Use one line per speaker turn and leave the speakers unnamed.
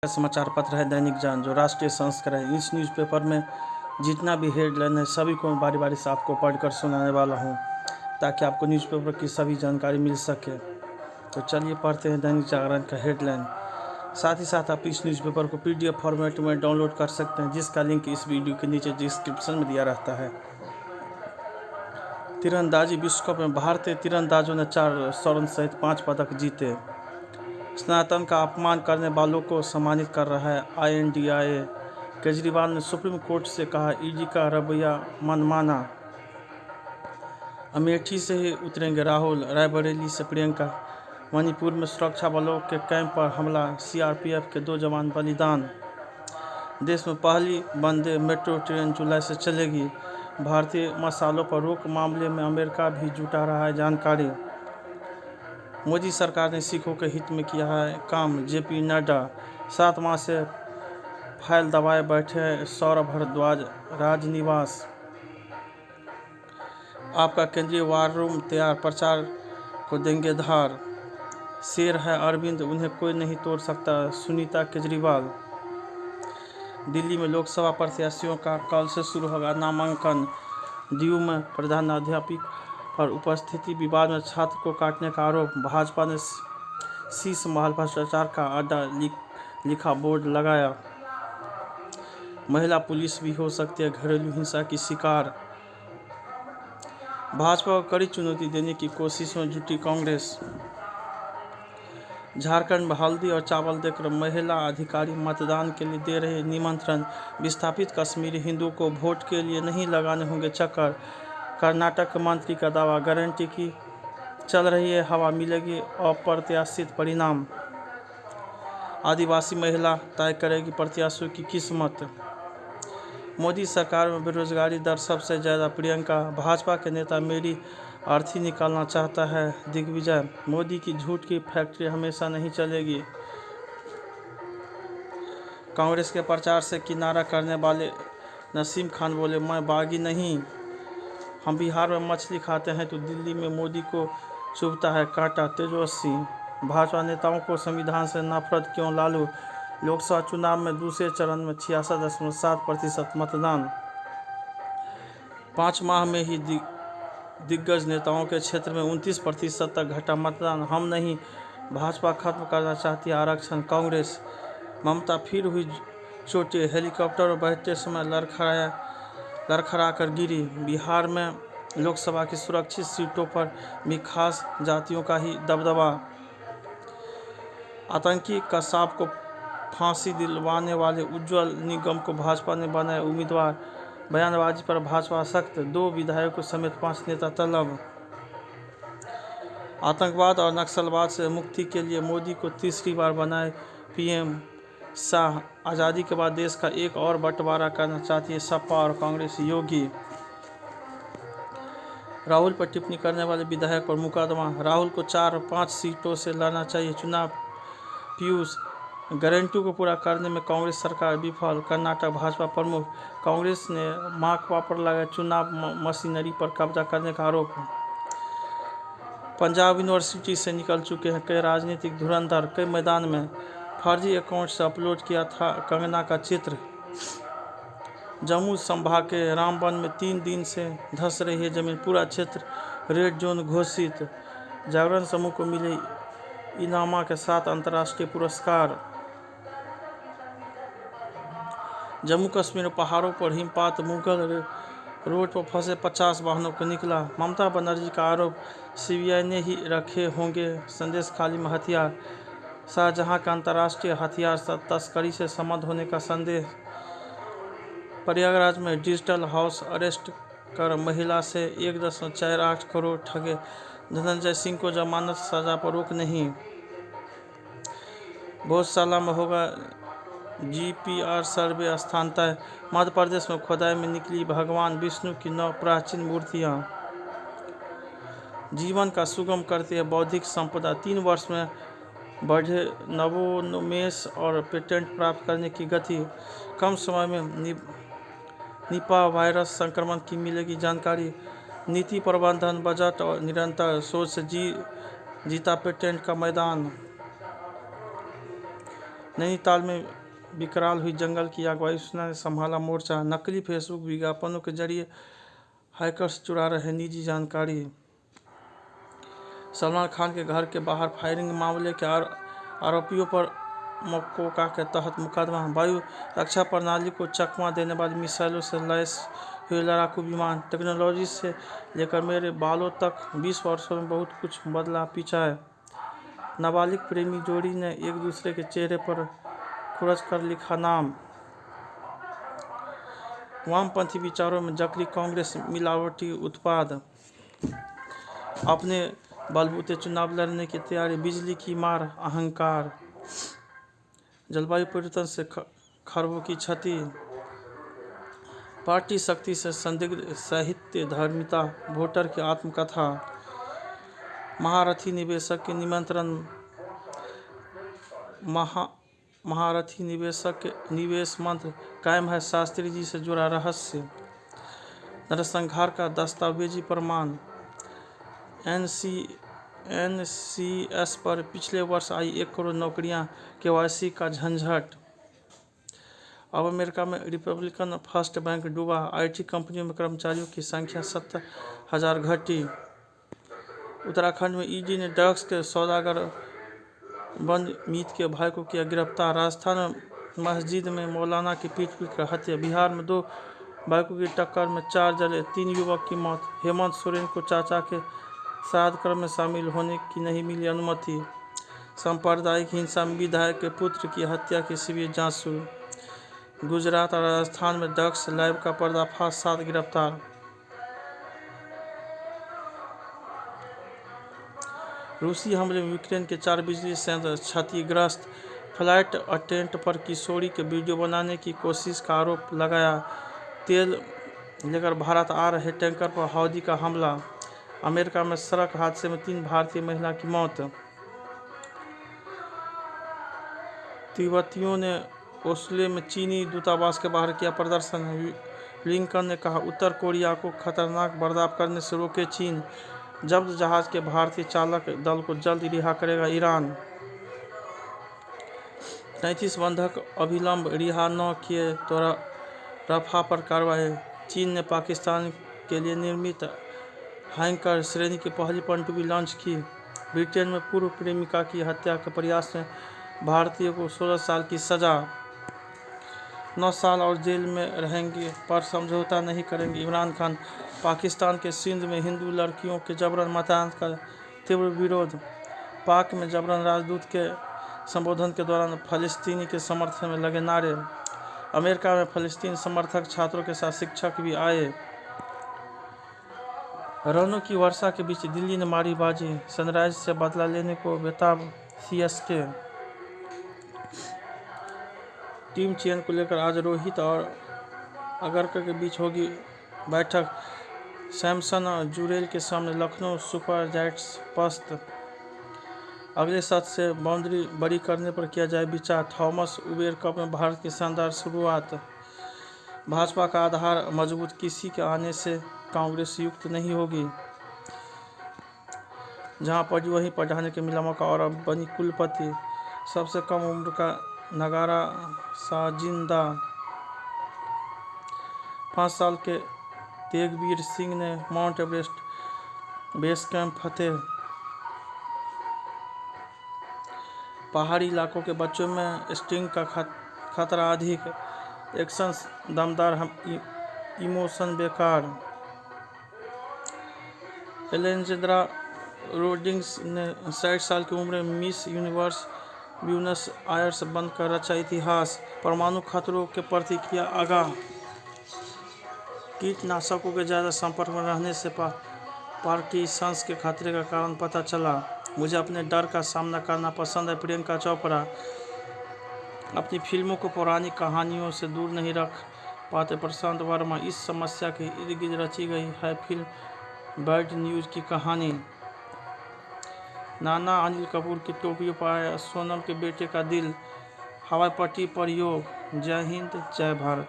समाचार पत्र है दैनिक जान, जो राष्ट्रीय संस्करण है। इस न्यूज़पेपर में जितना भी हेडलाइन है सभी को मैं बारी बारी से आपको पढ़कर सुनाने वाला हूं, ताकि आपको न्यूज़पेपर की सभी जानकारी मिल सके। तो चलिए पढ़ते हैं दैनिक जागरण का हेडलाइन। साथ ही साथ आप इस न्यूज़पेपर को PDF फॉर्मेट में डाउनलोड कर सकते हैं, जिसका लिंक इस वीडियो के नीचे डिस्क्रिप्शन में दिया रहता है। तीरंदाजी विश्व कप में भारतीय तीरंदाजों ने 4 स्वर्ण सहित 5 पदक जीते। सनातन का अपमान करने वालों को सम्मानित कर रहा है INDIA। केजरीवाल ने सुप्रीम कोर्ट से कहा ED का रवैया मनमाना। अमेठी से ही उतरेंगे राहुल, रायबरेली से प्रियंका। मणिपुर में सुरक्षा बलों के कैंप पर हमला, CRPF के 2 जवान बलिदान। देश में पहली वंदे मेट्रो ट्रेन जुलाई से चलेगी। भारतीय मसालों पर रोक मामले में अमेरिका भी जुटा रहा है जानकारी। मोदी सरकार ने सिखों के हित में किया है काम, JP नड्डा। 7 माह से फाइल दबाए बैठे हैं सौरभ भारद्वाज राजनिवास। आपका केंद्रीय वार रूम तैयार, प्रचार को देंगे धार। शेर है अरविंद, उन्हें कोई नहीं तोड़ सकता, सुनीता केजरीवाल। दिल्ली में लोकसभा प्रत्याशियों का कल से शुरू होगा नामांकन। DU में प्रधानाध्यापक पर उपस्थिति विवाद में छात्र को काटने का आरोप। भाजपा ने शीश महल भ्रष्टाचार का अड्डा लिखा बोर्ड लगाया। महिला पुलिस भी हो सकती है घरेलू हिंसा की शिकार। भाजपा को कड़ी चुनौती देने की कोशिश में जुटी कांग्रेस। झारखंड में हल्दी और चावल देकर महिला अधिकारी मतदान के लिए दे रहे निमंत्रण। विस्थापित कश्मीरी हिंदुओं को वोट के लिए नहीं लगाने होंगे चक्कर। कर्नाटक के मंत्री का दावा, गारंटी की चल रही है हवा, मिलेगी अप्रत्याशित परिणाम। आदिवासी महिला तय करेगी प्रत्याशियों की किस्मत। मोदी सरकार में बेरोजगारी दर सबसे ज़्यादा, प्रियंका। भाजपा के नेता मेरी अर्थी निकालना चाहता है दिग्विजय। मोदी की झूठ की फैक्ट्री हमेशा नहीं चलेगी। कांग्रेस के प्रचार से किनारा करने वाले नसीम खान बोले, मैं बागी नहीं। हम बिहार में मछली खाते हैं तो दिल्ली में मोदी को चुभता है कांटा, तेजस्वी। भाजपा नेताओं को संविधान से नफरत क्यों, लालू। लोकसभा चुनाव में दूसरे चरण में 66.7% मतदान। 5 माह में ही दिग्गज नेताओं के क्षेत्र में 29% तक घटा मतदान। हम नहीं, भाजपा खत्म करना चाहती है आरक्षण, कांग्रेस। ममता फिर हुई चोटें, हेलीकॉप्टर में बैठते समय लड़खड़ा कर गिरी। बिहार में लोकसभा की सुरक्षित सीटों पर भी खास जातियों का ही दबदबा। आतंकी कसाब को फांसी दिलवाने वाले उज्ज्वल निगम को भाजपा ने बनाया उम्मीदवार। बयानबाजी पर भाजपा सख्त, 2 विधायकों समेत 5 नेता तलब। आतंकवाद और नक्सलवाद से मुक्ति के लिए मोदी को तीसरी बार बनाए PM। शाह, आज़ादी के बाद देश का एक और बंटवारा करना चाहती है सपा और कांग्रेस। योगी, राहुल पर टिप्पणी करने वाले विधायक पर मुकदमा। राहुल को 4-5 सीटों से लड़ना चाहिए चुनाव। पीयूष, गारंटी को पूरा करने में कांग्रेस सरकार विफल। कर्नाटक भाजपा प्रमुख, कांग्रेस ने माकपा पर लगाए चुनाव मशीनरी पर कब्जा करने का आरोप। पंजाब यूनिवर्सिटी से निकल चुके हैं कई राजनीतिक धुरंधर, कई मैदान में। फर्जी अकाउंट से अपलोड किया था कंगना का चित्र। जम्मू संभाग के रामबन में 3 दिन से धंस रही है जमीन, पूरा क्षेत्र रेड जोन घोषित। जागरण समूह को मिले इनामा के साथ अंतर्राष्ट्रीय पुरस्कार। जम्मू कश्मीर पहाड़ों पर हिमपात, मुगल रोड पर फंसे 50 वाहनों को निकला। ममता बनर्जी का आरोप, CBI ने ही रखे होंगे संदेश खाली में हथियार। शाहजहां का अंतर्राष्ट्रीय हथियार तस्करी से संबंध होने का संदेह। प्रयागराज में डिजिटल हाउस अरेस्ट कर महिला से 1.48 करोड़ ठगे। धनंजय सिंह को जमानत सजा पर रोक नहीं। गौशाला में होगा GPR सर्वे स्थान तय। मध्य प्रदेश में खुदाई में निकली भगवान विष्णु की 9 प्राचीन मूर्तियां। जीवन का सुगम करती है बौद्धिक संपदा। 3 वर्ष में बढ़े नवोन्मेष और पेटेंट प्राप्त करने की गति। कम समय में निपा वायरस संक्रमण की मिलेगी जानकारी। नीति प्रबंधन, बजट और निरंतर सोच से जीता पेटेंट का मैदान। नैनीताल में विकराल हुई जंगल की आग, वायुसेना ने संभाला मोर्चा। नकली फेसबुक विज्ञापनों के जरिए हैकर्स चुरा रहे निजी जानकारी। सलमान खान के घर के बाहर फायरिंग मामले के आरोपियों पर मकोका के तहत मुकदमा। वायु रक्षा प्रणाली को चकमा देने वाली मिसाइलों से लैस हुए लड़ाकू विमान। टेक्नोलॉजी से लेकर मेरे बालों तक 20 वर्षों में बहुत कुछ बदला पीछा है। नाबालिग प्रेमी जोड़ी ने एक दूसरे के चेहरे पर खुरच कर लिखा नाम। वामपंथी विचारों में जकड़ी कांग्रेस मिलावटी उत्पाद। अपने बलबूते चुनाव लड़ने की तैयारी, बिजली की मार, अहंकार। जलवायु परिवर्तन से खरबों की क्षति। पार्टी शक्ति से संदिग्ध साहित्य, धार्मिकता, वोटर की आत्मकथा। महारथी निवेशक के निमंत्रण। महारथी निवेशक के निवेश मंत्र कायम है, शास्त्री जी से जुड़ा रहस्य। नरसंहार का दस्तावेजी प्रमाण। एनसीएस पर पिछले वर्ष आई 1 करोड़ नौकरियां, केवाईसी का झंझट। अब अमेरिका में रिपब्लिकन फर्स्ट बैंक डूबा। आईटी कंपनियों में कर्मचारियों की संख्या 70,000 घटी। उत्तराखंड में ईडी ने ड्रग्स के सौदागर बंद मीत के भाई को किया गिरफ्तार। राजस्थान में मस्जिद में मौलाना की पीट कर हत्या। बिहार में 2 बाइकों की टक्कर में 4 जले, 3 युवक की मौत। हेमंत सोरेन को चाचा के श्राद्ध कर्म में शामिल होने की नहीं मिली अनुमति। सांप्रदायिक हिंसा में विधायक के पुत्र की हत्या की सीबीआई जांच शुरू। गुजरात और राजस्थान में ड्रग्स लैब का पर्दाफाश, 7 गिरफ्तार। रूसी हमले में यूक्रेन के 4 बिजली संयंत्र क्षतिग्रस्त। फ्लाइट अटेंडेंट पर किशोरी के वीडियो बनाने की कोशिश का आरोप लगाया। तेल लेकर भारत आ रहे टैंकर पर हौदी का हमला। अमेरिका में सड़क हादसे में 3 भारतीय महिला की मौत। तिब्बतियों ने ओस्लो में चीनी दूतावास के बाहर किया प्रदर्शन। लिंकन ने कहा, उत्तर कोरिया को खतरनाक बर्ताव करने से रोके चीन। जब्त जहाज के भारतीय चालक दल को जल्द रिहा करेगा ईरान। 33 बंधक अभिलंब रिहा न किए तो रफा पर कार्रवाई। चीन ने पाकिस्तान के लिए निर्मित हैंकर श्रेणी की पहली पनडुब्बी लॉन्च की। ब्रिटेन में पूर्व प्रेमिका की हत्या के प्रयास में भारतीय को 16 साल की सजा। 9 साल और जेल में रहेंगे पर समझौता नहीं करेंगे इमरान खान। पाकिस्तान के सिंध में हिंदू लड़कियों के जबरन मतदान का तीव्र विरोध। पाक में जबरन राजदूत के संबोधन के दौरान फलस्तीनी के समर्थन में लगे नारे। अमेरिका में फलस्तीन समर्थक छात्रों के साथ शिक्षक भी आए। रनों की वर्षा के बीच दिल्ली ने मारी बाजी। सनराइज से बदला लेने को बेताब सीएसके। टीम चयन को लेकर आज रोहित और अगरकर के बीच होगी बैठक। सैमसन और जुरेल के सामने लखनऊ सुपर जायंट्स पस्त। अगले सत्र से बाउंड्री बड़ी करने पर किया जाए विचार। थॉमस उबेर कप में भारत की शानदार शुरुआत। भाजपा का आधार मजबूत, किसी के आने से कांग्रेस युक्त नहीं होगी। जहां पढ़ी वहीं पढ़ाने के मिला मौका और अब बनी कुलपति। सबसे कम उम्र का नगारा साजिंदा। 5 साल के तेगवीर सिंह ने माउंट एवरेस्ट बेस कैंप फतेह। पहाड़ी इलाकों के बच्चों में स्टिंग का खतरा अधिक। एक्शन दमदार, इमोशन बेकार। एलेक्जेंड्रा रोड्रिग्स ने 60 साल की उम्र में मिस यूनिवर्स ब्यूनस आयर्स बनकर रचा इतिहास। परमाणु खतरों के प्रति किया आगाह। कीटनाशकों के ज़्यादा संपर्क में रहने से पार्किंसंस के खतरे का कारण पता चला। मुझे अपने डर का सामना करना पसंद है। प्रियंका चोपड़ा अपनी फिल्मों को पौराणिक कहानियों से दूर नहीं रख पाते। प्रशांत वर्मा इस समस्या के इर्द गिर्द रची गई है फिल्म बैड न्यूज़ की कहानी। नाना अनिल कपूर की टोपियों पर आया सोनम के बेटे का दिल। हवाई पट्टी पर योग। जय हिंद, जय भारत।